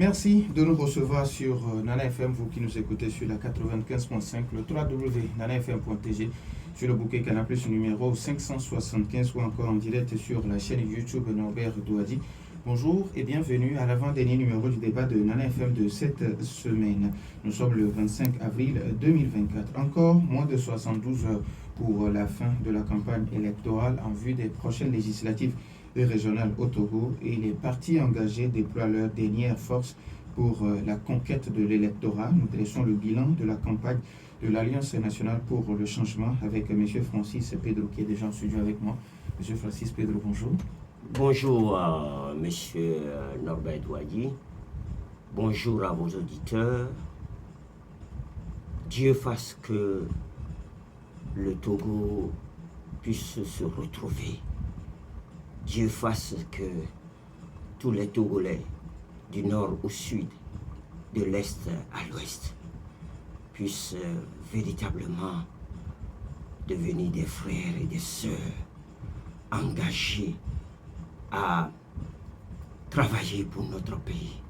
Merci de nous recevoir sur Nana FM, vous qui nous écoutez sur la 95.5, le www.nanafm.tg, sur le bouquet Canal Plus numéro 575 ou encore en direct sur la chaîne YouTube Norbert Douadi. Bonjour et bienvenue à l'avant-dernier numéro du débat de Nana FM de cette semaine. Nous sommes le 25 avril 2024. Encore moins de 72 heures pour la fin de la campagne électorale en vue des prochaines législatives et régionales au Togo, et les partis engagés déploient leur dernière force pour la conquête de l'électorat. Nous dressons le bilan de la campagne de l'Alliance nationale pour le changement avec M. Francis Pedro qui est déjà en studio avec moi. M. Francis Pedro, bonjour. Bonjour à M. Norbert Douadi. Bonjour à vos auditeurs. Dieu fasse que le Togo puisse se retrouver. Dieu fasse que tous les Togolais, du nord au sud, de l'est à l'ouest, puissent véritablement devenir des frères et des sœurs engagés à travailler pour notre pays,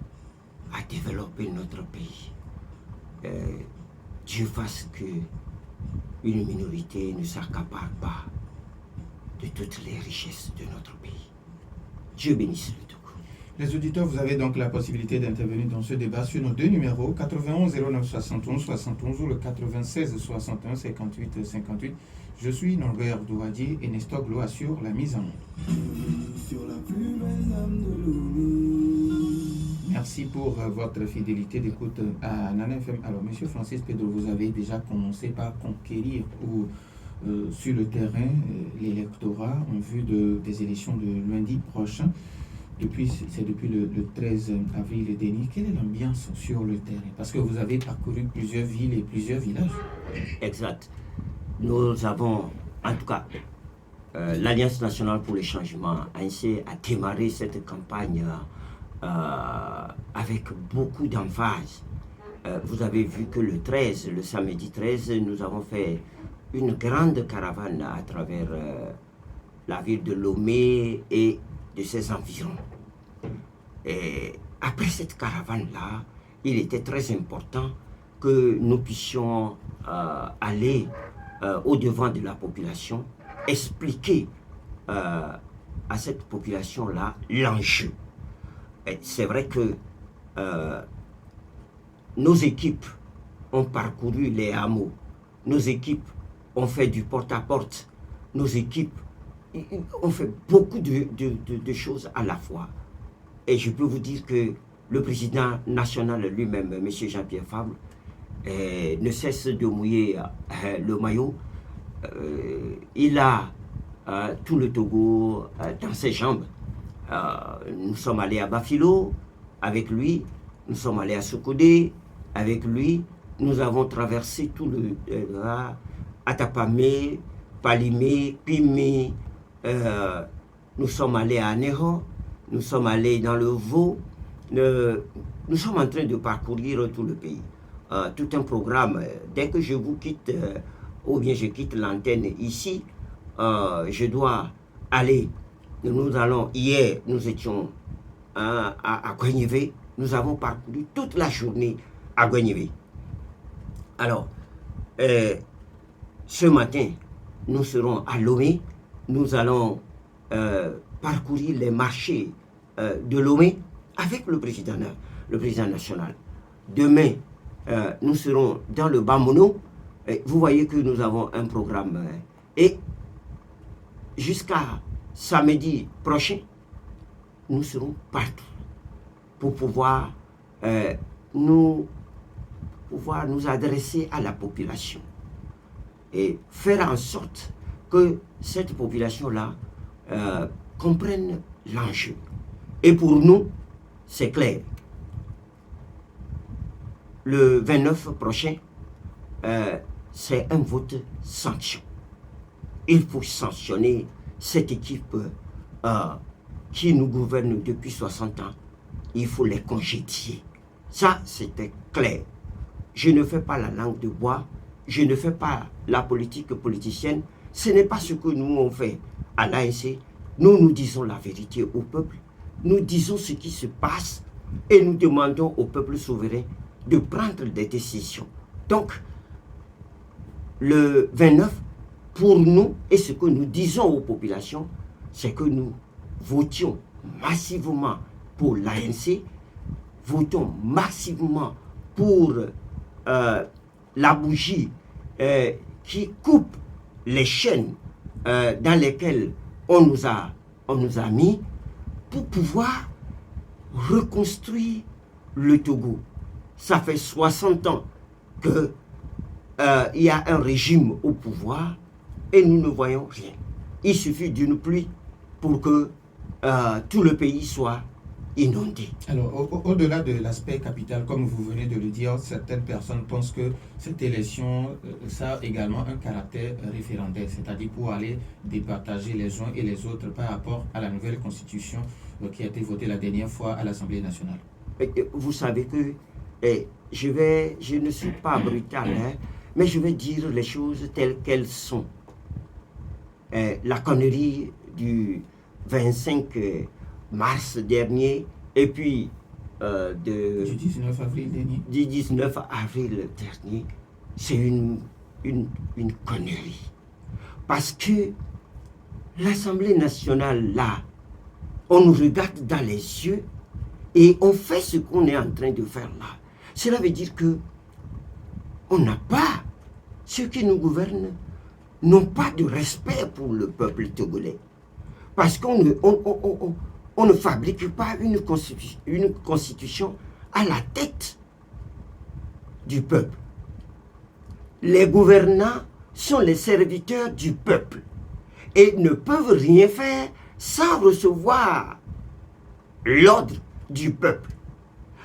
à développer notre pays. Dieu fasse que une minorité ne s'accapare pas de toutes les richesses de notre pays. Dieu bénisse le Togo. Les auditeurs, vous avez donc la possibilité d'intervenir dans ce débat sur nos deux numéros, 91 09 71 71 ou le 96 61 58 58. Je suis Norbert Douadi et Nestor Glo assure la mise en onde. Merci pour votre fidélité d'écoute à Nana FM. Alors, M. Francis Pedro, vous avez déjà commencé par conquérir sur le terrain l'électorat en vue des élections de lundi prochain. C'est depuis le 13 avril dernier. Quelle est l'ambiance sur le terrain? Parce que vous avez parcouru plusieurs villes et plusieurs villages. Exact. Nous avons, en tout cas, l'Alliance nationale pour le changement ANC a démarré cette campagne avec beaucoup d'emphase. Vous avez vu que le samedi 13, nous avons fait une grande caravane à travers la ville de Lomé et de ses environs. Et après cette caravane-là, il était très important que nous puissions aller au-devant de la population, expliquer à cette population-là l'enjeu. C'est vrai que nos équipes ont parcouru les hameaux, nos équipes ont fait du porte-à-porte, nos équipes ont fait beaucoup de choses à la fois. Et je peux vous dire que le président national lui-même, M. Jean-Pierre Fabre, ne cesse de mouiller le maillot. Il a tout le Togo dans ses jambes. Nous sommes allés à Bafilo avec lui, nous sommes allés à Sokodé avec lui, nous avons traversé tout le Atapamé, Palimé, Pimé, nous sommes allés à Anéro, nous sommes allés dans le Vaud, nous sommes en train de parcourir tout le pays. Tout un programme. Dès que je vous quitte, ou bien je quitte l'antenne ici, je dois aller. Hier, nous étions à Guagnivé, nous avons parcouru toute la journée à Guagnivé. Alors, ce matin, nous serons à Lomé, nous allons parcourir les marchés de Lomé avec le président national. Demain, nous serons dans le Bamono. Vous voyez que nous avons un programme. Et jusqu'à samedi prochain, nous serons partout pour pouvoir nous adresser à la population et faire en sorte que cette population-là comprenne l'enjeu. Et pour nous, c'est clair. Le 29 prochain, c'est un vote sanction. Il faut sanctionner cette équipe qui nous gouverne depuis 60 ans. Il faut les congédier. Ça, c'était clair. Je ne fais pas la langue de bois, je ne fais pas la politique politicienne. Ce n'est pas ce que nous on fait à l'ANC. Nous disons la vérité au peuple. Nous disons ce qui se passe et nous demandons au peuple souverain de prendre des décisions. Donc, le 29, pour nous, et ce que nous disons aux populations, c'est que nous votions massivement pour l'ANC, votons massivement pour la bougie qui coupe les chaînes dans lesquelles on nous a mis pour pouvoir reconstruire le Togo. Ça fait 60 ans qu'il y a un régime au pouvoir et nous ne voyons rien. Il suffit d'une pluie pour que tout le pays soit inondé. Alors, au-delà de l'aspect capital, comme vous venez de le dire, certaines personnes pensent que cette élection, ça a également un caractère référendaire, c'est-à-dire pour aller départager les uns et les autres par rapport à la nouvelle constitution qui a été votée la dernière fois à l'Assemblée nationale. Vous savez que je ne suis pas brutal, hein, mais je vais dire les choses telles qu'elles sont. La connerie du 25 mars dernier et puis du 19 avril dernier. Du 19 avril dernier, c'est une connerie. Parce que l'Assemblée nationale, là, on nous regarde dans les yeux et on fait ce qu'on est en train de faire là. Cela veut dire que on n'a pas, ceux qui nous gouvernent n'ont pas de respect pour le peuple togolais. Parce qu'on ne fabrique pas une constitution à la tête du peuple. Les gouvernants sont les serviteurs du peuple et ne peuvent rien faire sans recevoir l'ordre du peuple.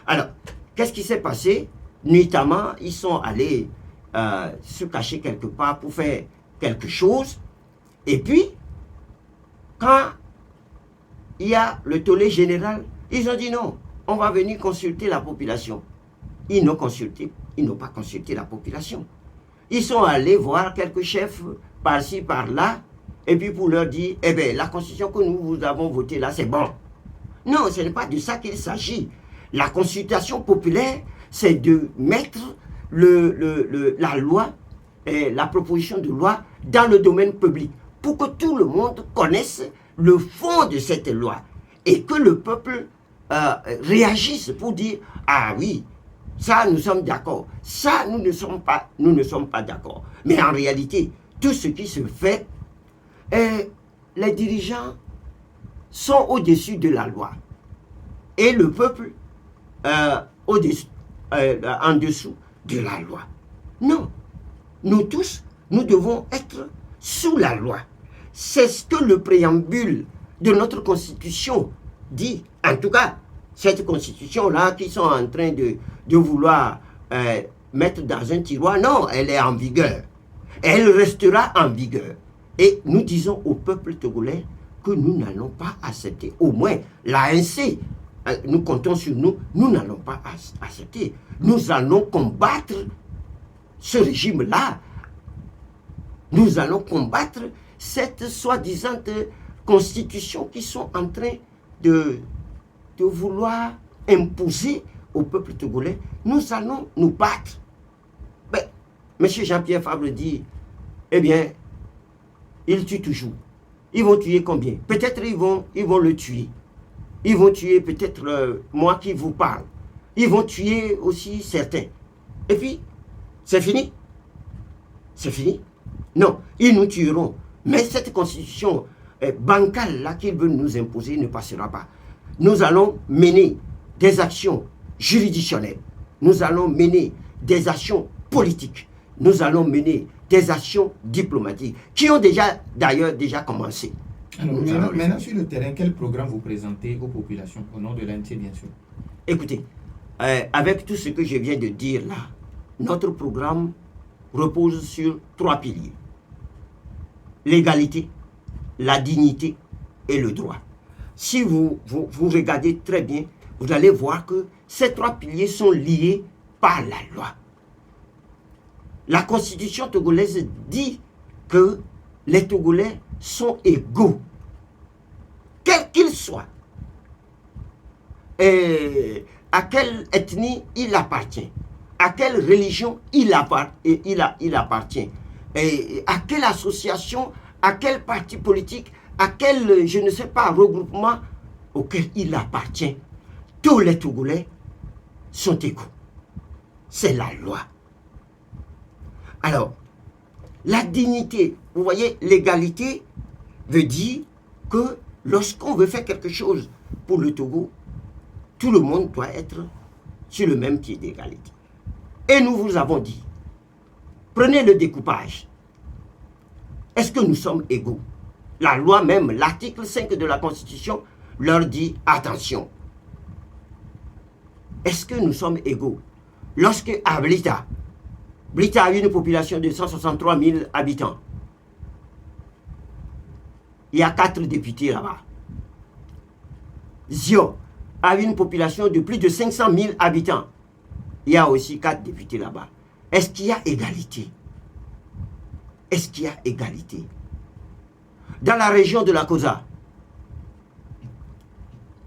Alors, qu'est-ce qui s'est passé? Nuitamment, ils sont allés se cacher quelque part pour faire quelque chose. Et puis, quand il y a le tollé général, ils ont dit non, on va venir consulter la population. Ils n'ont pas consulté la population. Ils sont allés voir quelques chefs par-ci, par-là, et puis pour leur dire, eh bien, la constitution que nous vous avons votée là, c'est bon. Non, ce n'est pas de ça qu'il s'agit. La consultation populaire, c'est de mettre la loi, la proposition de loi dans le domaine public, pour que tout le monde connaisse le fond de cette loi et que le peuple réagisse pour dire « Ah oui, ça nous sommes d'accord, ça nous ne sommes pas d'accord ». Mais en réalité, tout ce qui se fait, les dirigeants sont au-dessus de la loi et le peuple en dessous de la loi. Non, nous tous, nous devons être sous la loi. C'est ce que le préambule de notre constitution dit. En tout cas, cette constitution-là qu'ils sont en train de vouloir mettre dans un tiroir, non, elle est en vigueur. Elle restera en vigueur. Et nous disons au peuple togolais que nous n'allons pas accepter. Au moins, l'ANC, nous comptons sur nous, nous n'allons pas accepter. Nous allons combattre ce régime-là. Nous allons combattre cette soi-disant constitution qu'ils sont en train de vouloir imposer au peuple togolais. Nous allons nous battre. Ben, M. Jean-Pierre Fabre dit, eh bien, ils tuent toujours. Ils vont tuer combien? Peut-être ils vont le tuer. Ils vont tuer peut-être moi qui vous parle. Ils vont tuer aussi certains. Et puis, c'est fini. C'est fini. Non, ils nous tueront. Mais cette constitution bancale-là qu'ils veulent nous imposer ne passera pas. Nous allons mener des actions juridictionnelles. Nous allons mener des actions politiques. Nous allons mener des actions diplomatiques qui ont d'ailleurs déjà commencé. Alors, maintenant, sur le terrain, quel programme vous présentez aux populations, au nom de l'ANC, bien sûr? Écoutez, avec tout ce que je viens de dire là, notre programme repose sur 3 piliers. L'égalité, la dignité et le droit. Si vous regardez très bien, vous allez voir que ces 3 piliers sont liés par la loi. La constitution togolaise dit que les Togolais sont égaux, quels qu'ils soient. Et à quelle ethnie il appartient, à quelle religion il appartient, et à quelle association, à quel parti politique, à quel, je ne sais pas, regroupement auquel il appartient. Tous les Togolais sont égaux. C'est la loi. Alors, la dignité, vous voyez, l'égalité veut dire que lorsqu'on veut faire quelque chose pour le Togo, tout le monde doit être sur le même pied d'égalité. Et nous vous avons dit, prenez le découpage. Est-ce que nous sommes égaux? La loi même, l'article 5 de la Constitution, leur dit attention. Est-ce que nous sommes égaux? Lorsque à Blita a une population de 163 000 habitants, il y a 4 députés là-bas. Zio a une population de plus de 500 000 habitants. Il y a aussi 4 députés là-bas. Est-ce qu'il y a égalité? Est-ce qu'il y a égalité? Dans la région de la Kosa,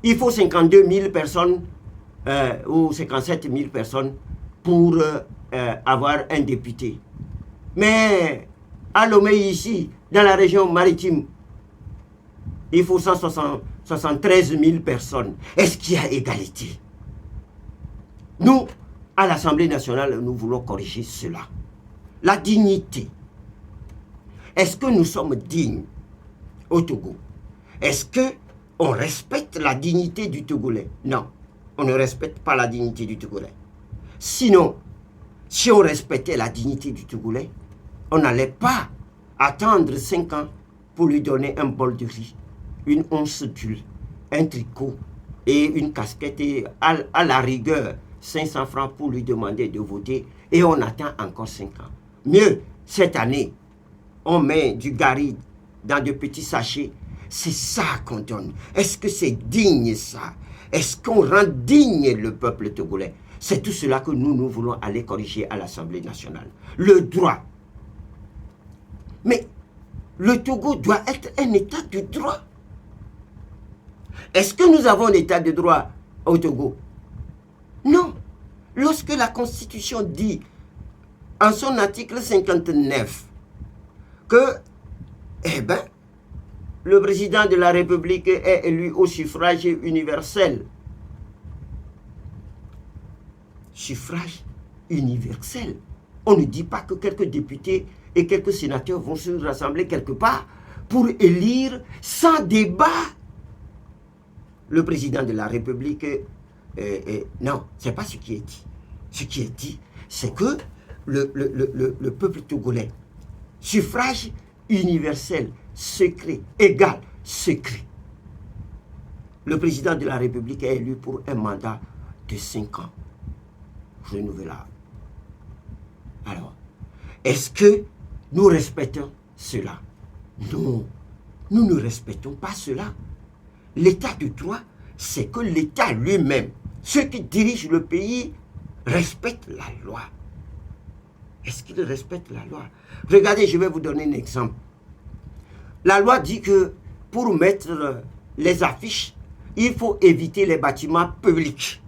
il faut 52 000 personnes ou 57 000 personnes pour avoir un député. Mais à Lomé ici, dans la région maritime, il faut 173 000 personnes. Est-ce qu'il y a égalité? Nous, à l'Assemblée nationale, nous voulons corriger cela. La dignité. Est-ce que nous sommes dignes au Togo? Est-ce qu'on respecte la dignité du Togolais? Non, on ne respecte pas la dignité du Togolais. Sinon, si on respectait la dignité du Togolais, on n'allait pas attendre 5 ans pour lui donner un bol de riz, une once d'huile, un tricot et une casquette et à la rigueur 500 francs pour lui demander de voter et on attend encore 5 ans. Mieux, cette année, on met du gari dans de petits sachets. C'est ça qu'on donne. Est-ce que c'est digne ça? Est-ce qu'on rend digne le peuple togolais? C'est tout cela que nous voulons aller corriger à l'Assemblée nationale. Le droit. Mais le Togo doit être un état de droit. Est-ce que nous avons un état de droit au Togo? Non. Lorsque la Constitution dit, en son article 59, que, le président de la République est élu au suffrage universel. Suffrage universel. On ne dit pas que quelques députés et quelques sénateurs vont se rassembler quelque part pour élire sans débat le président de la République. Non, ce n'est pas ce qui est dit. Ce qui est dit, c'est que le peuple togolais, suffrage universel, secret, égal, secret. Le président de la République est élu pour un mandat de 5 ans. Renouvelable. Alors, est-ce que nous respectons cela? Non, nous ne respectons pas cela. L'état de droit, c'est que l'État lui-même, ceux qui dirigent le pays, respectent la loi. Est-ce qu'ils respectent la loi? Regardez, je vais vous donner un exemple. La loi dit que pour mettre les affiches, il faut éviter les bâtiments publics.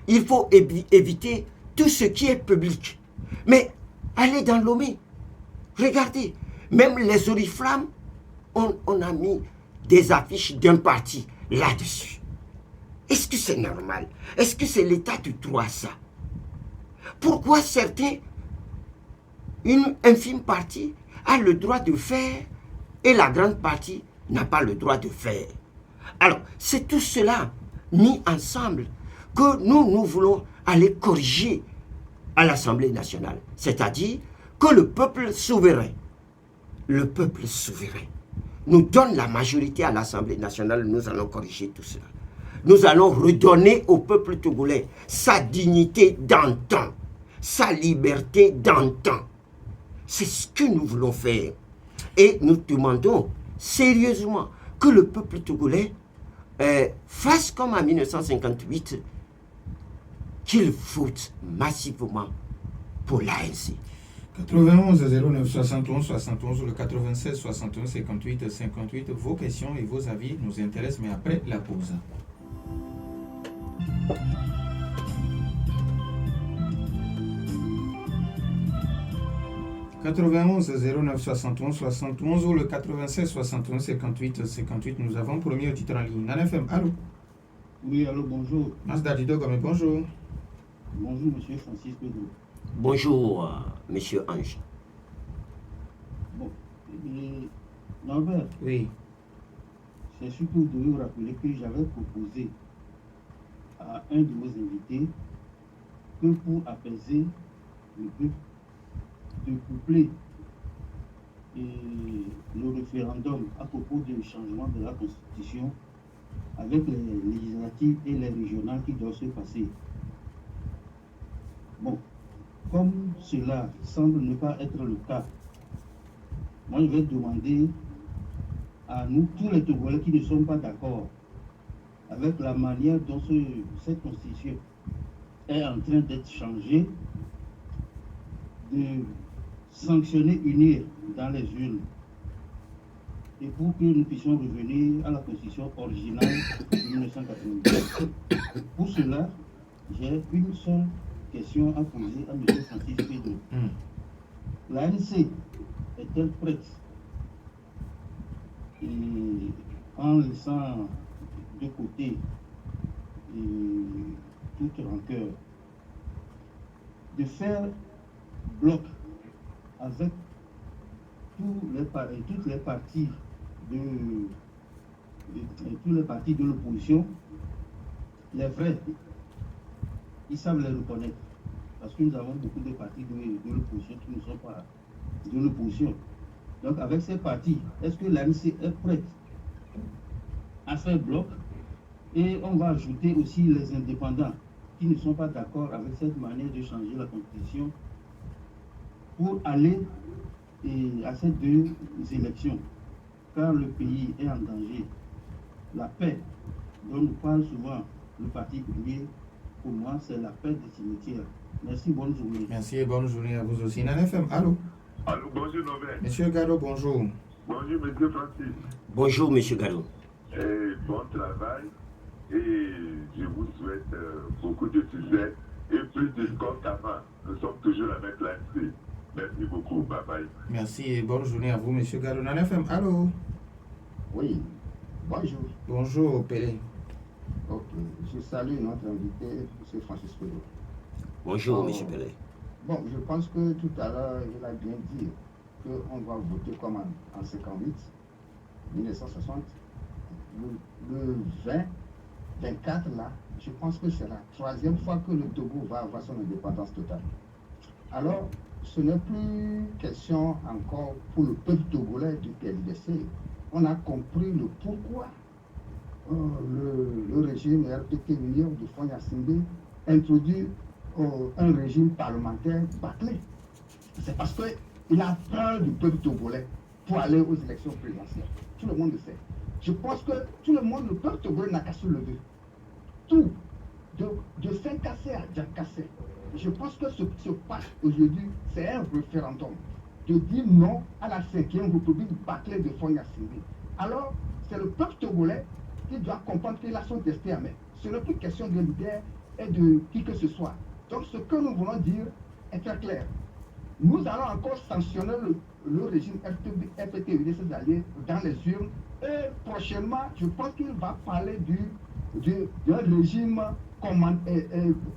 Il faut éviter tout ce qui est public. Mais allez dans Lomé, regardez, même les oriflammes, on a mis des affiches d'un parti là-dessus. Est-ce que c'est normal? Est-ce que c'est l'état du droit, ça? Pourquoi certains, une infime partie, a le droit de faire et la grande partie n'a pas le droit de faire? Alors, c'est tout cela mis ensemble que nous voulons aller corriger à l'Assemblée nationale. C'est-à-dire que le peuple souverain nous donne la majorité à l'Assemblée nationale. Nous allons corriger tout cela. Nous allons redonner au peuple togolais sa dignité d'antan, sa liberté d'antan. C'est ce que nous voulons faire. Et nous demandons sérieusement que le peuple togolais fasse comme en 1958, qu'il vote massivement pour l'ANC. 91 09 71 71 ou le 96 61 58 58. Vos questions et vos avis nous intéressent, mais après la pause. 91 09 71 71 ou le 96 61 58 58. Nous avons premier auditeur en ligne. Nana FM, allô? Oui, allô, bonjour. Masda Didogome, bonjour. Bonjour, monsieur Francis Pedro. Bonjour, monsieur Ange. Bon, Norbert, Oui. c'est surtout de vous rappeler que j'avais proposé à un de vos invités que pour apaiser le peuple, de coupler le référendum à propos du changement de la Constitution avec les législatives et les régionales qui doivent se passer. Bon, comme cela semble ne pas être le cas, moi je vais demander à nous, tous les Togolais qui ne sont pas d'accord avec la manière dont cette constitution est en train d'être changée, de sanctionner unir dans les urnes et pour que nous puissions revenir à la constitution originale de 1992. Pour cela, j'ai une seule question à poser à M. Francis Pedro. L'ANC est-elle prête, et en laissant de côté toute rancœur, de faire bloc avec toutes les parties de l'opposition, les vrais, ils savent les reconnaître. Parce que nous avons beaucoup de partis de l'opposition qui ne sont pas de l'opposition. Donc avec ces partis, est-ce que l'ANC est prête à faire bloc? Et on va ajouter aussi les indépendants qui ne sont pas d'accord avec cette manière de changer la Constitution pour aller à ces deux élections, car le pays est en danger. La paix dont nous parle souvent le parti premier, pour moi, c'est la paix des cimetières. Merci, bonne journée. Merci et bonne journée à vous aussi. Nana FM, allô? Allô, bonjour Norbert. Monsieur Gado, bonjour. Bonjour monsieur Francis. Bonjour, monsieur Gallo. Et bon travail. Et je vous souhaite beaucoup de succès et plus de score qu'avant. Nous sommes toujours avec l'ANC. Merci beaucoup. Bye bye. Merci et bonne journée à vous, monsieur Gado. Nana FM, allô? Oui, bonjour. Bonjour, Pelé. Ok, je salue notre invité, M. Francis Pedro. Bonjour, monsieur Pelé. Bon, je pense que tout à l'heure, il a bien dit qu'on va voter comme en 58, 1960. Le 20, 24 là, je pense que c'est la troisième fois que le Togo va avoir son indépendance totale. Alors, ce n'est plus question encore pour le peuple togolais du PLDC. On a compris le pourquoi le régime RPT Union de Fonya Sindé introduit un régime parlementaire bâclé. C'est parce qu'il a peur du peuple togolais pour aller aux élections présidentielles. Tout le monde le sait. Je pense que tout le monde, le peuple togolais n'a qu'à se lever. Tout, de Saint-Cassé à Djakassé. Je pense que ce qui se passe aujourd'hui, c'est un référendum de dire non à la 5e République bâclée de Fonya Sindé. Alors, c'est le peuple togolais qui doit comprendre qu'il a son destin à main. Ce n'est plus question de leader et de qui que ce soit. Donc, ce que nous voulons dire est très clair. Nous allons encore sanctionner le régime RPT et ses alliés dans les urnes. Et prochainement, je pense qu'il va parler d'un régime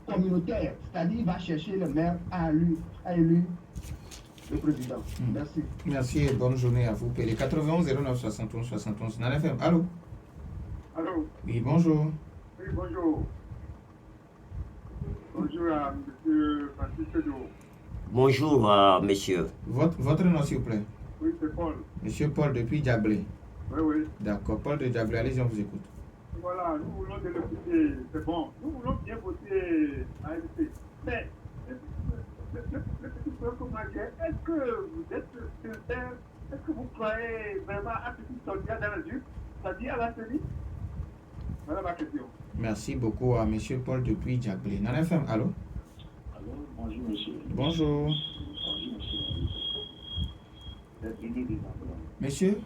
communautaire. C'est-à-dire qu'il va chercher le maire à élu le président. Merci. Merci et bonne journée à vous, Pelé. 91 09 71 71. Nana FM, allô? Allô? Oui, bonjour. Oui, bonjour. Bonjour à M. Francis Pedro. Bonjour, monsieur. Votre nom, s'il vous plaît? Oui, c'est Paul. Monsieur Paul depuis Diablé. Oui, oui. D'accord, Paul de Diablé, allez-y, on vous écoute. Voilà, nous voulons de l'écouter, c'est bon. Nous voulons bien voter à ANC. Mais, le petit peu comme est-ce que vous êtes sincère? Est-ce que vous croyez vraiment à ce qui sont dans les yeux, c'est-à-dire à la CENI? Voilà ma question. Merci beaucoup à monsieur Paul depuis Diablé. Nana FM, allô? Allô, bonjour monsieur. Bonjour. Bonjour monsieur. C'est Bruno des Ambulants. Monsieur?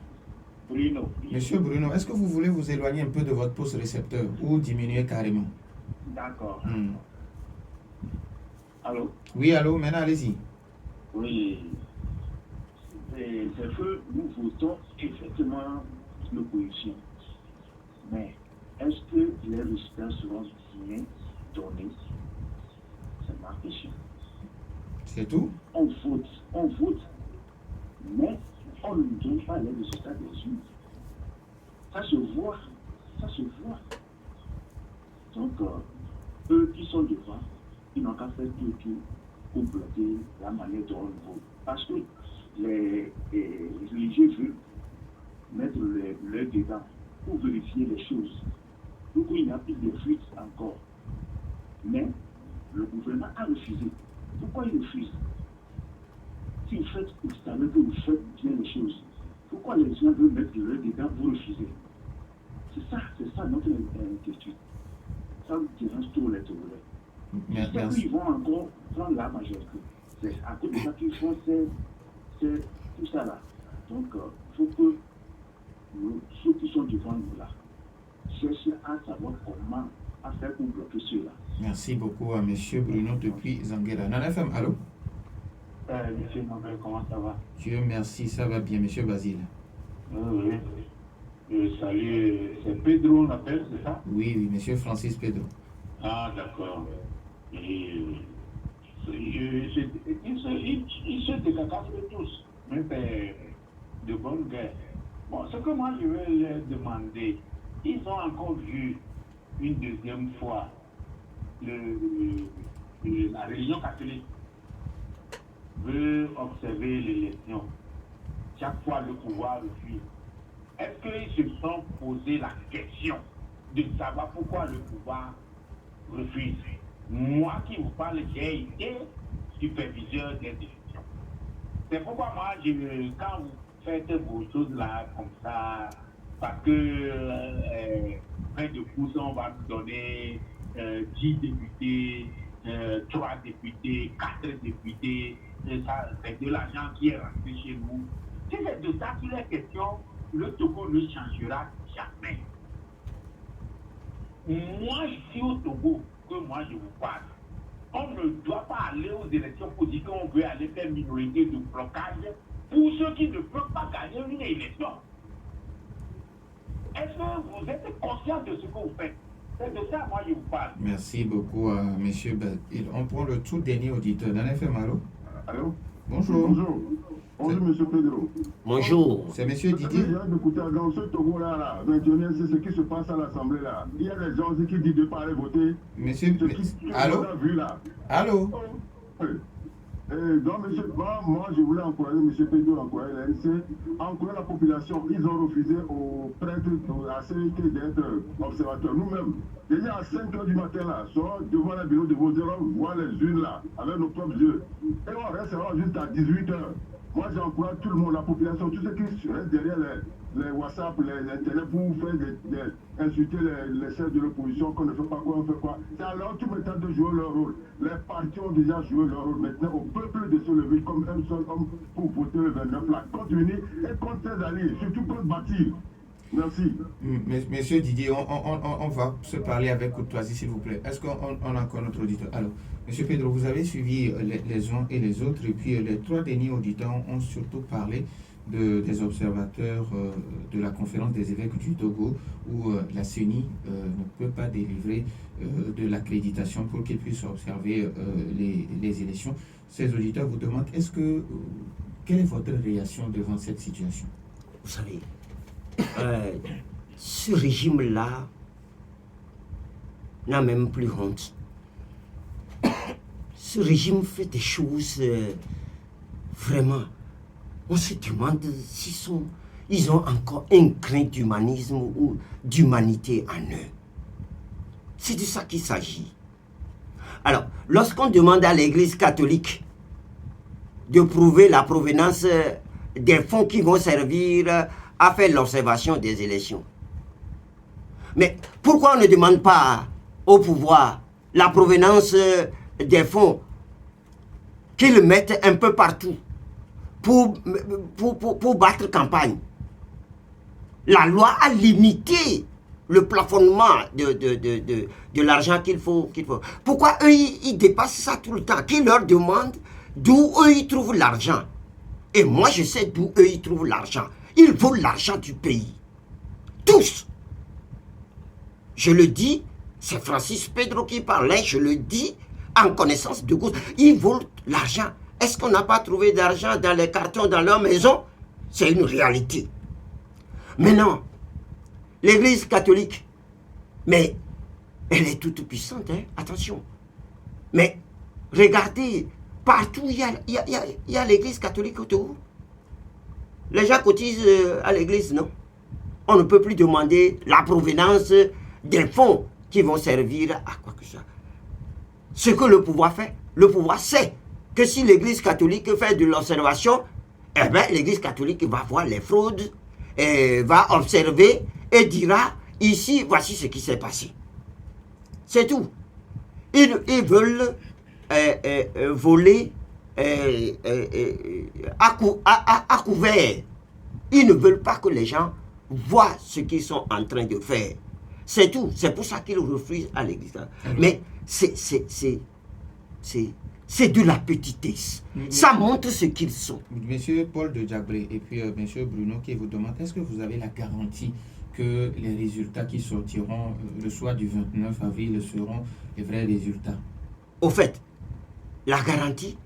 Bruno. Monsieur Bruno, est-ce que vous voulez vous éloigner un peu de votre poste récepteur ou diminuer carrément? D'accord. Allô? Oui, allô, maintenant allez-y. Oui. c'est que nous votons effectivement l'opposition. Mais est-ce que les résultats seront bien donnés? C'est ma question. C'est tout? On vote, mais on ne donne pas les résultats des urnes. Ça se voit. Donc, eux qui sont devant, ils n'ont qu'à faire tout pour bloquer la manière dont on vote. Parce que les religieux veulent mettre leur dedans pour vérifier les choses. Donc, il n'y a plus de fuite encore. Mais le gouvernement a refusé. Pourquoi il refuse? Si vous faites, vous savez que vous faites bien les choses, pourquoi les gens veulent mettre leur dedans, vous refusez? C'est ça notre question. Ça vous dérange tous les Togolais. C'est qu'ils vont encore prendre la majorité. C'est à cause de ça qu'ils font tout ça là. Donc, il faut que ceux qui sont devant nous là cherchent à savoir comment à faire pour bloquer ceux-là. Merci beaucoup à M. Bruno depuis Zanguera. Nana FM, allô? Monsieur Mabel, comment ça va? Dieu merci, ça va bien, M. Basile. Oui. Salut, c'est Pedro, on l'appelle, c'est ça? Oui, M. Francis Pedro. Ah, d'accord. Il se décacasse tous, mais c'est de bonne guerre. Bon, ce que moi je vais leur demander, ils ont encore vu une deuxième fois la religion catholique veut observer l'élection. Chaque fois le pouvoir refuse. Est-ce qu'ils se sont posé la question de savoir pourquoi le pouvoir refuse? Moi qui vous parle, j'ai été superviseur des élections. C'est pourquoi moi, quand vous faites vos choses là, comme ça, parce que près de pouce, on va nous donner 10 députés, 3 députés, 4 députés, ça, c'est de l'argent qui est rentré chez nous. Si c'est de ça qu'il est question, le Togo ne changera jamais. Moi, ici au Togo, que moi je vous parle, on ne doit pas aller aux élections pour dire qu'on veut aller faire minorité de blocage pour ceux qui ne peuvent pas gagner une élection. Est-ce que vous êtes conscient de ce que vous faites? C'est de ça, moi, je vous parle. Merci beaucoup à M. Basile. On prend le tout dernier auditeur. Nana FM, allô? Allô? Bonjour. Bonjour, M. Pedro. Bonjour. C'est M. Didier. Dans ce Togo-là, 21e, c'est ce qui se passe à l'Assemblée là. Il y a des gens aussi qui disent de ne pas aller voter. Monsieur, allô? Allô? Donc, moi, je voulais encourager M. Pedro, encourager l'ANC, encourager la population. Ils ont refusé aux prêtres, à CET d'être observateurs. Nous-mêmes, déjà à 5 h du matin, là, sorons devant le bureau de vote, on voit les urnes là, avec nos propres yeux. Et on restera jusqu'à 18 h. Moi, j'encourage tout le monde, la population, tous ceux qui restent derrière les WhatsApp, les Internet pour faire insulter les chefs de l'opposition, qu'on ne fait pas quoi, on fait quoi. C'est à leur tour maintenant de jouer leur rôle. Les partis ont déjà joué leur rôle. Maintenant, au peuple de se lever comme un seul homme pour voter le 29 là. Contre unir et contre ses alliés, surtout contre bâtir. Merci. Monsieur Didier, on va se parler avec courtoisie, s'il vous plaît. Est-ce qu'on a encore notre auditeur? Alors, Monsieur Pedro, vous avez suivi les uns et les autres, et puis les 3 derniers auditeurs ont surtout parlé des observateurs de la conférence des évêques du Togo, où la CENI ne peut pas délivrer de l'accréditation pour qu'ils puissent observer les élections. Ces auditeurs vous demandent, quelle est votre réaction devant cette situation? Vous savez, ce régime-là n'a même plus honte. Ce régime fait des choses vraiment. On se demande s'ils ont encore un grain d'humanisme ou d'humanité en eux. C'est de ça qu'il s'agit. Alors, lorsqu'on demande à l'Église catholique de prouver la provenance des fonds qui vont servir à faire l'observation des élections, mais pourquoi on ne demande pas au pouvoir la provenance des fonds qu'ils mettent un peu partout pour battre campagne? La loi a limité le plafonnement de l'argent qu'il faut. Pourquoi eux, ils dépassent ça tout le temps? Qui leur demande d'où eux, ils trouvent l'argent? Et moi, je sais d'où eux, ils trouvent l'argent. Ils volent l'argent du pays. Tous. Je le dis, c'est Francis Pedro qui parlait, je le dis en connaissance de cause. Ils volent l'argent. Est-ce qu'on n'a pas trouvé d'argent dans les cartons dans leur maison? C'est une réalité. Maintenant, l'Église catholique, mais elle est toute puissante, hein? Attention. Mais regardez, partout il y a l'Église catholique autour. Les gens cotisent à l'Église, non? On ne peut plus demander la provenance des fonds qui vont servir à quoi que ce soit. Ce que le pouvoir fait, le pouvoir sait que si l'Église catholique fait de l'observation, eh bien l'Église catholique va voir les fraudes, et va observer et dira, ici, voici ce qui s'est passé. C'est tout. Ils veulent voler à couvert. Ils ne veulent pas que les gens voient ce qu'ils sont en train de faire. C'est tout. C'est pour ça qu'ils refusent à l'Église. Mais c'est de la petitesse. Ça montre ce qu'ils sont. Monsieur Paul de Diabré et puis monsieur Bruno qui vous demande, est-ce que vous avez la garantie que les résultats qui sortiront le soir du 29 avril seront les vrais résultats? Au fait, la garantie,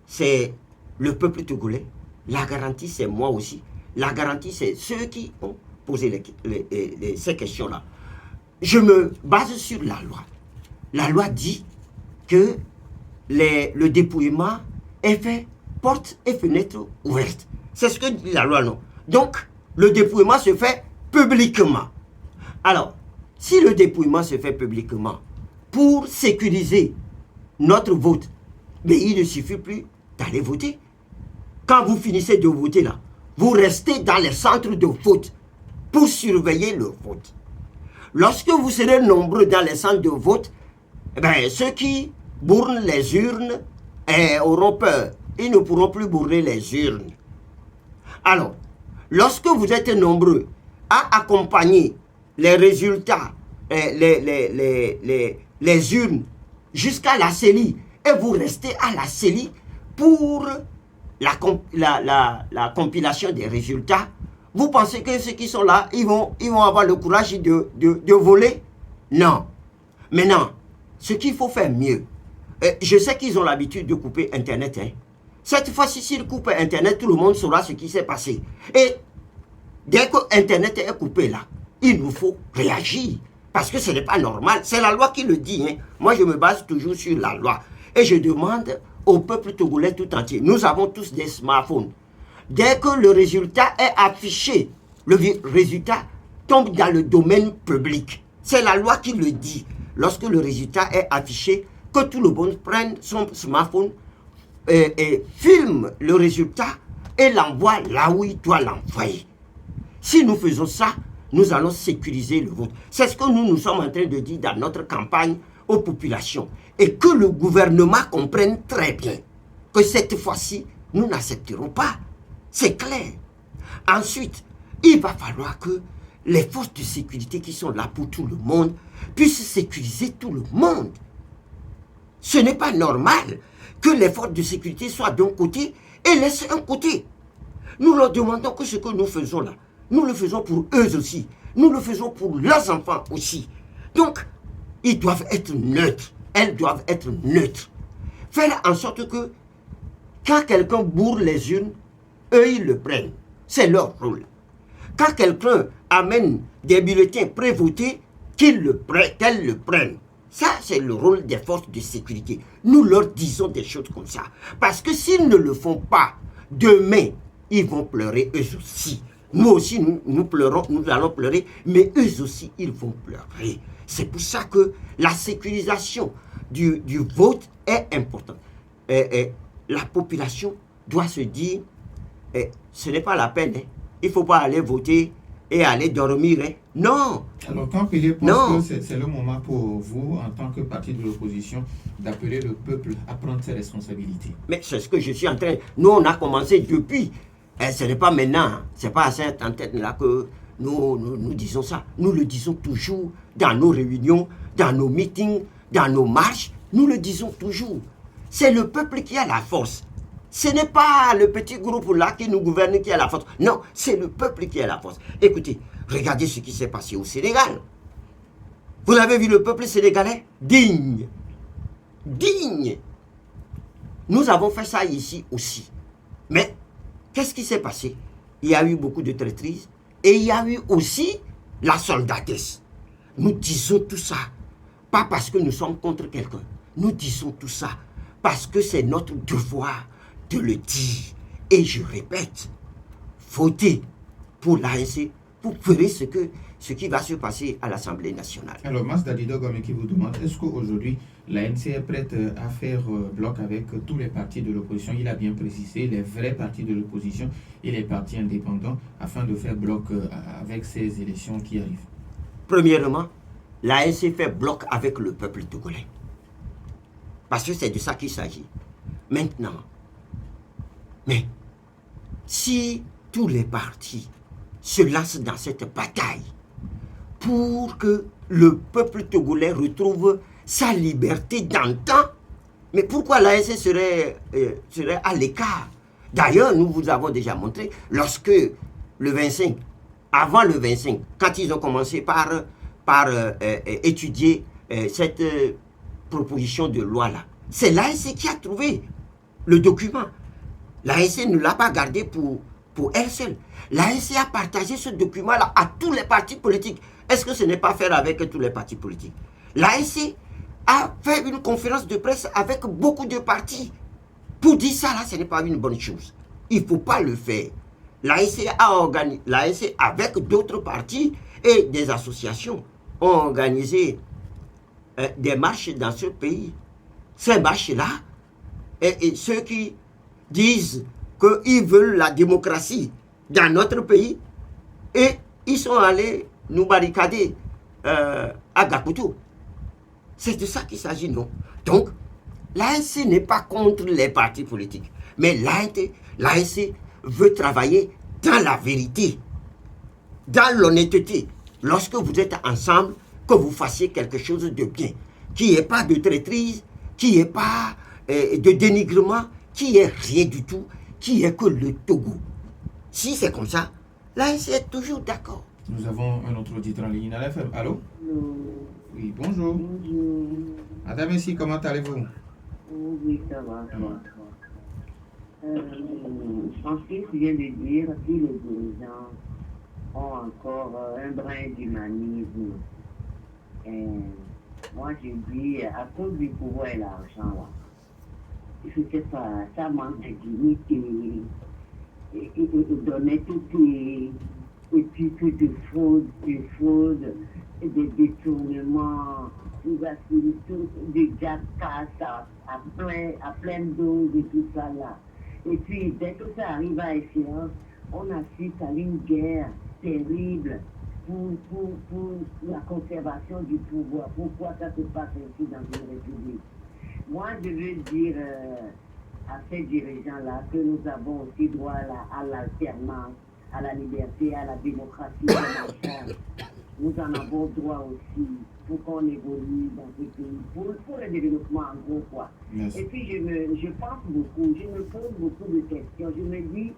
c'est le peuple togolais. La garantie, c'est moi aussi. La garantie, c'est ceux qui ont posé ces questions-là. Je me base sur la loi. La loi dit que le dépouillement est fait porte et fenêtre ouvertes. C'est ce que dit la loi, non? Donc, le dépouillement se fait publiquement. Alors, si le dépouillement se fait publiquement pour sécuriser notre vote, mais il ne suffit plus d'aller voter. Quand vous finissez de voter là, vous restez dans les centres de vote pour surveiller le vote. Lorsque vous serez nombreux dans les centres de vote, eh bien, ceux qui bournent les urnes auront peur. Ils ne pourront plus bourrer les urnes. Alors, lorsque vous êtes nombreux à accompagner les résultats, les urnes jusqu'à la CELI, et vous restez à la CELI pour la compilation des résultats, vous pensez que ceux qui sont là, ils vont avoir le courage de voler? Non. Maintenant, ce qu'il faut faire mieux, je sais qu'ils ont l'habitude de couper Internet. Hein. Cette fois-ci, s'ils coupent Internet, tout le monde saura ce qui s'est passé. Et dès que Internet est coupé là, il nous faut réagir. Parce que ce n'est pas normal. C'est la loi qui le dit. Hein. Moi, je me base toujours sur la loi. Et je demande au peuple togolais tout entier. Nous avons tous des smartphones. Dès que le résultat est affiché, le résultat tombe dans le domaine public. C'est la loi qui le dit. Lorsque le résultat est affiché, que tout le monde prenne son smartphone et filme le résultat et l'envoie là où il doit l'envoyer. Si nous faisons ça, nous allons sécuriser le vote. C'est ce que nous sommes en train de dire dans notre campagne aux populations. Et que le gouvernement comprenne très bien que cette fois-ci, nous n'accepterons pas. C'est clair. Ensuite, il va falloir que les forces de sécurité qui sont là pour tout le monde puissent sécuriser tout le monde. Ce n'est pas normal que les forces de sécurité soient d'un côté et laissent un côté. Nous leur demandons que ce que nous faisons là, nous le faisons pour eux aussi. Nous le faisons pour leurs enfants aussi. Donc, ils doivent être neutres. Elles doivent être neutres. Faire en sorte que quand quelqu'un bourre les urnes, eux, ils le prennent. C'est leur rôle. Quand quelqu'un amène des bulletins prévotés, qu'elles le prennent. Ça, c'est le rôle des forces de sécurité. Nous leur disons des choses comme ça. Parce que s'ils ne le font pas, demain, ils vont pleurer eux aussi. Nous aussi, nous pleurons, nous allons pleurer, mais eux aussi, ils vont pleurer. C'est pour ça que la sécurisation du vote est importante. La population doit se dire, ce n'est pas la peine, hein. Il ne faut pas aller voter et aller dormir. Hein. Non. Alors, quand Pelé pense que c'est le moment pour vous, en tant que parti de l'opposition, d'appeler le peuple à prendre ses responsabilités. Mais c'est ce que je suis en train... Nous, on a commencé depuis. Et ce n'est pas maintenant. Hein. Ce n'est pas à cette antenne-là que nous disons ça. Nous le disons toujours dans nos réunions, dans nos meetings, dans nos marches. Nous le disons toujours. C'est le peuple qui a la force. Ce n'est pas le petit groupe là qui nous gouverne qui a la force. Non, c'est le peuple qui a la force. Écoutez, regardez ce qui s'est passé au Sénégal. Vous avez vu le peuple sénégalais? Digne. Digne. Nous avons fait ça ici aussi. Mais qu'est-ce qui s'est passé? Il y a eu beaucoup de traîtrise et il y a eu aussi la soldatesse. Nous disons tout ça, pas parce que nous sommes contre quelqu'un. Nous disons tout ça parce que c'est notre devoir de le dire. Et je répète, votez pour l'ANC pour faire ce qui va se passer à l'Assemblée nationale. Alors, Masda Didogome qui vous demande, est-ce qu'aujourd'hui l'ANC est prête à faire bloc avec tous les partis de l'opposition? Il a bien précisé les vrais partis de l'opposition et les partis indépendants afin de faire bloc avec ces élections qui arrivent. Premièrement, l'ANC fait bloc avec le peuple togolais. Parce que c'est de ça qu'il s'agit. Maintenant, mais si tous les partis se lancent dans cette bataille pour que le peuple togolais retrouve sa liberté d'antan, mais pourquoi l'ANC serait à l'écart? D'ailleurs, nous vous avons déjà montré, lorsque le 25, avant le 25, quand ils ont commencé par étudier cette proposition de loi-là, c'est l'ANC qui a trouvé le document. L'ANC ne l'a pas gardé pour elle seule. L'ANC a partagé ce document-là à tous les partis politiques. Est-ce que ce n'est pas faire avec tous les partis politiques? L'ANC a fait une conférence de presse avec beaucoup de partis. Pour dire ça, là, ce n'est pas une bonne chose. Il ne faut pas le faire. L'ANC avec d'autres partis et des associations, ont organisé des marches dans ce pays. Ces marches-là, et ceux qui disent qu'ils veulent la démocratie dans notre pays, et ils sont allés nous barricader à Gakutu. C'est de ça qu'il s'agit, non? Donc, l'ANC n'est pas contre les partis politiques, mais l'ANC veut travailler dans la vérité, dans l'honnêteté. Lorsque vous êtes ensemble, que vous fassiez quelque chose de bien, qu'il n'y ait pas de traîtrise, qu'il n'y ait pas de dénigrement, qu'il n'y ait rien du tout, qu'il n'y ait que le Togo. Si c'est comme ça, l'ANC est toujours d'accord. Nous avons un autre auditeur en ligne à l'FM. Allô? Oui, bonjour. Bonjour. Madame ici, comment allez-vous? Oui, ça va. Francis vient de dire que les dirigeants ont encore un brin d'humanisme. Moi, je dis, à cause du pouvoir et l'argent, là, je ne sais pas, ça manque de dignité et d'honnêteté, et puis que de fraude, et de détournements, de jackass à pleine dose et tout ça là. Et puis, dès que ça arrive à échéance, on assiste à une guerre terrible pour la conservation du pouvoir. Pourquoi ça se passe ainsi dans une république? Moi, je veux dire à ces dirigeants-là que nous avons aussi droit à l'alternance, à la liberté, à la démocratie. Nous en avons droit aussi pour qu'on évolue dans ce pays, pour le développement en gros quoi. Merci. Et puis je pense beaucoup, je me pose beaucoup de questions. Je me dis,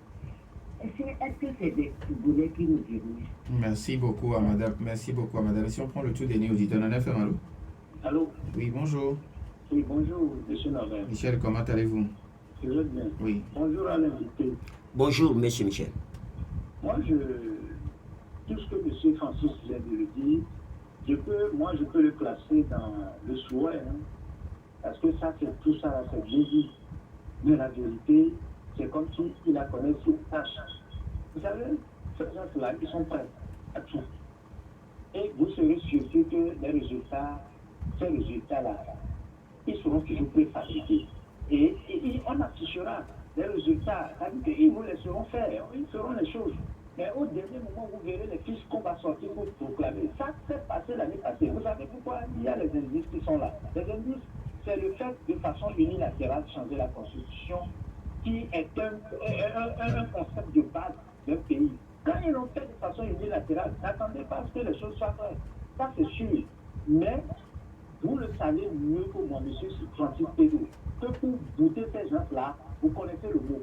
est-ce que c'est des Togolais qui nous dirigent? Merci beaucoup à madame. Merci beaucoup à madame. Si on prend le tout dernier auditeur en FM, allô? Allô? Oui, bonjour. Oui, bonjour, monsieur Navel. Michel, comment allez-vous? Je vais bien. Oui. Bonjour à l'invité. Bonjour, monsieur Michel. Moi, tout ce que M. Francis vient de le dire, je peux le classer dans le souhait, hein, parce que tout ça, là, c'est bien dit. Mais la vérité, c'est comme s'il la connaît sur tâche. Vous savez, ces gens-là, ils sont prêts à tout. Et vous serez surpris que ces résultats-là, ils seront toujours préfabriqués. Et on affichera les résultats, c'est-à-dire qu'ils nous laisseront faire, ils feront les choses. Mais au dernier moment, vous verrez les fiches qu'on va sortir pour proclamer. Ça s'est passé l'année passée. Vous savez pourquoi il y a les indices qui sont là? Les indices, c'est le fait de façon unilatérale de changer la constitution, qui est un concept de base d'un pays. Quand ils l'ont fait de façon unilatérale, n'attendez pas à ce que les choses soient faites. Ça, c'est sûr. Mais vous le savez mieux que moi, M. Francis Pedro. que pour voter ces gens-là, vous connaissez le mot.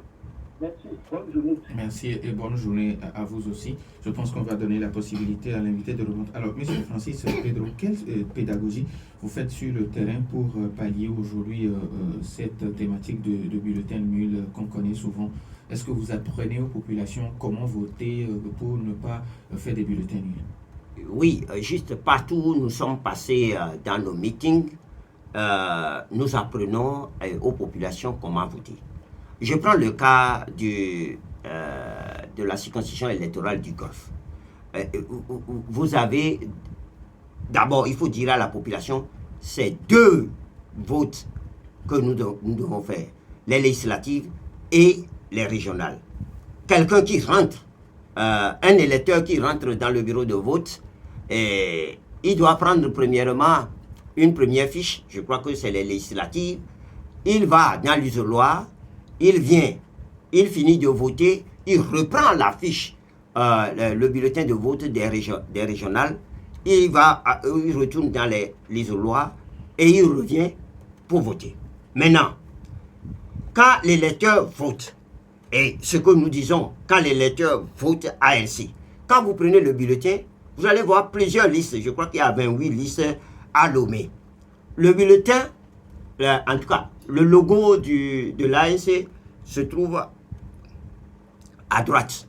Merci, bonne journée. Merci et bonne journée à vous aussi. Je pense qu'on va donner la possibilité à l'invité de remonter. Alors, M. Francis Pedro, quelle pédagogie vous faites sur le terrain pour pallier aujourd'hui cette thématique de bulletin nul qu'on connaît souvent? Est-ce que vous apprenez aux populations comment voter pour ne pas faire des bulletins nuls? Oui, juste partout où nous sommes passés dans nos meetings, nous apprenons aux populations comment voter. Je prends le cas de la circonscription électorale du Golfe. Vous avez, d'abord, il faut dire à la population, c'est 2 votes que nous devons faire, les législatives et les régionales. Quelqu'un qui rentre, un électeur qui rentre dans le bureau de vote, il doit prendre premièrement une première fiche, je crois que c'est les législatives, il va dans l'isoloir, il vient, il finit de voter, il reprend la fiche, le bulletin de vote des régionales, il retourne dans l'isoloir et il revient pour voter. Maintenant, quand l'électeur vote, et ce que nous disons, quand l'électeur vote ANC, quand vous prenez le bulletin, vous allez voir plusieurs listes, je crois qu'il y a 28 listes à Lomé. Le bulletin, en tout cas, le logo de l'ANC se trouve à droite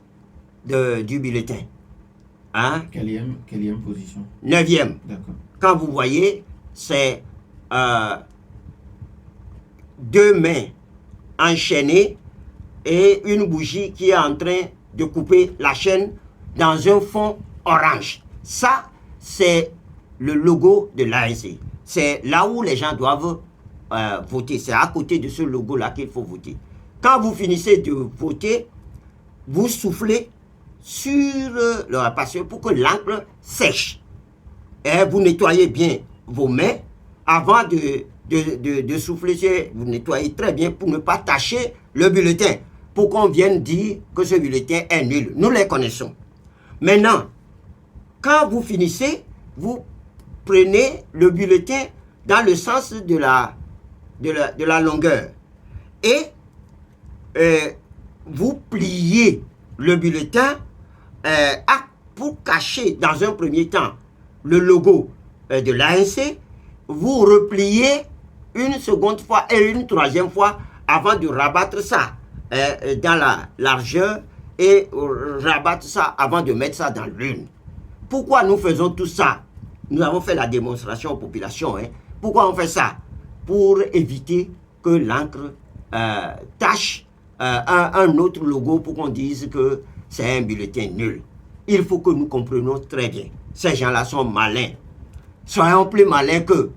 du bulletin. Hein? Quelle position? 9e. D'accord. Quand vous voyez, c'est 2 mains enchaînées et une bougie qui est en train de couper la chaîne dans un fond orange. Ça, c'est le logo de l'ANC. C'est là où les gens doivent voter. C'est à côté de ce logo-là qu'il faut voter. Quand vous finissez de voter, vous soufflez sur le patient pour que l'encre sèche. Et vous nettoyez bien vos mains avant de souffler. Vous nettoyez très bien pour ne pas tacher le bulletin. Pour qu'on vienne dire que ce bulletin est nul. Nous les connaissons. Maintenant, quand vous finissez, vous prenez le bulletin dans le sens de la longueur. Et vous pliez le bulletin pour cacher dans un premier temps le logo de l'ANC. Vous repliez une seconde fois et une troisième fois avant de rabattre ça dans la largeur et rabattre ça avant de mettre ça dans l'urne. Pourquoi nous faisons tout ça? Nous avons fait la démonstration aux populations. Pourquoi on fait ça? Pour éviter que l'encre tache un autre logo pour qu'on dise que c'est un bulletin nul. Il faut que nous comprenions très bien. Ces gens-là sont malins. Soyons plus malins que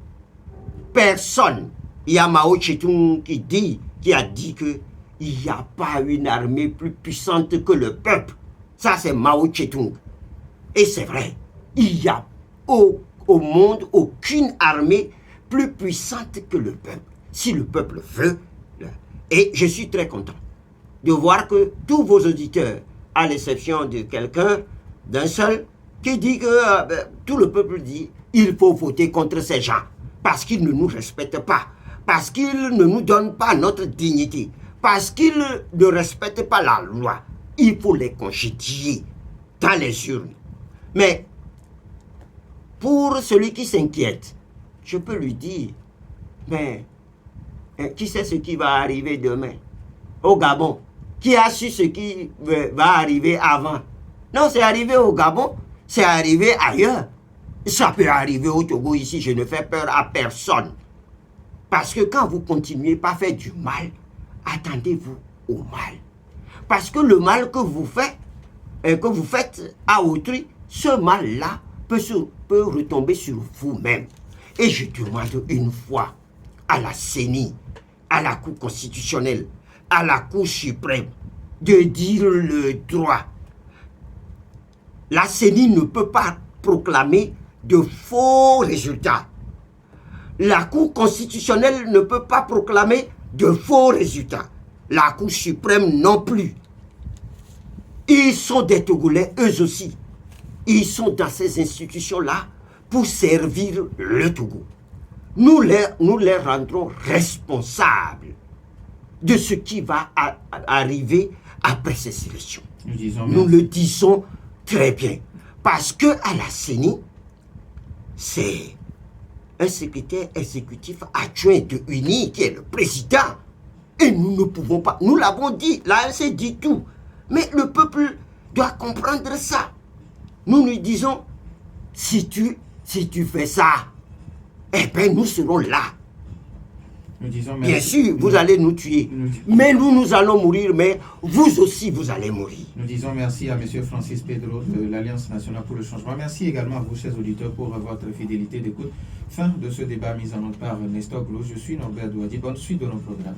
personne. Il y a Mao Tse-tung qui a dit que il n'y a pas une armée plus puissante que le peuple. Ça, c'est Mao Tse-tung. Et c'est vrai. Il n'y a au monde aucune armée plus puissante que le peuple. Si le peuple veut. Et je suis très content de voir que tous vos auditeurs, à l'exception de quelqu'un, d'un seul, qui dit que tout le peuple dit il faut voter contre ces gens parce qu'ils ne nous respectent pas, parce qu'ils ne nous donnent pas notre dignité, parce qu'ils ne respectent pas la loi. Il faut les congédier dans les urnes. Mais pour celui qui s'inquiète, je peux lui dire, mais qui sait ce qui va arriver demain au Gabon? Qui a su ce qui va arriver avant? Non, c'est arrivé au Gabon, c'est arrivé ailleurs. Ça peut arriver au Togo ici, je ne fais peur à personne. Parce que quand vous continuez pas à faire du mal, attendez-vous au mal. Parce que le mal que vous faites à autrui, ce mal-là peut retomber sur vous-même. Et je demande une fois à la CENI, à la Cour constitutionnelle, à la Cour suprême, de dire le droit. La CENI ne peut pas proclamer de faux résultats. La Cour constitutionnelle ne peut pas proclamer de faux résultats. La Cour suprême non plus. Ils sont des Togolais, eux aussi. Ils sont dans ces institutions-là pour servir le Togo. nous les rendrons responsables de ce qui va arriver après ces élections. Nous le disons très bien. Parce que à la CENI, c'est un secrétaire exécutif adjoint de UNI qui est le président. Et nous ne pouvons pas, nous l'avons dit, l'ANC dit tout. Mais le peuple doit comprendre ça. Nous lui disons, si tu fais ça, eh bien nous serons là. Nous disons bien sûr, vous allez nous tuer. Mais nous allons mourir, mais vous aussi, vous allez mourir. Nous disons merci à M. Francis Pedro de l'Alliance nationale pour le changement. Merci également à vous, chers auditeurs, pour votre fidélité d'écoute. Fin de ce débat mis en ordre par Nestor Glos. Je suis Norbert Douadi. Bonne suite de nos programmes.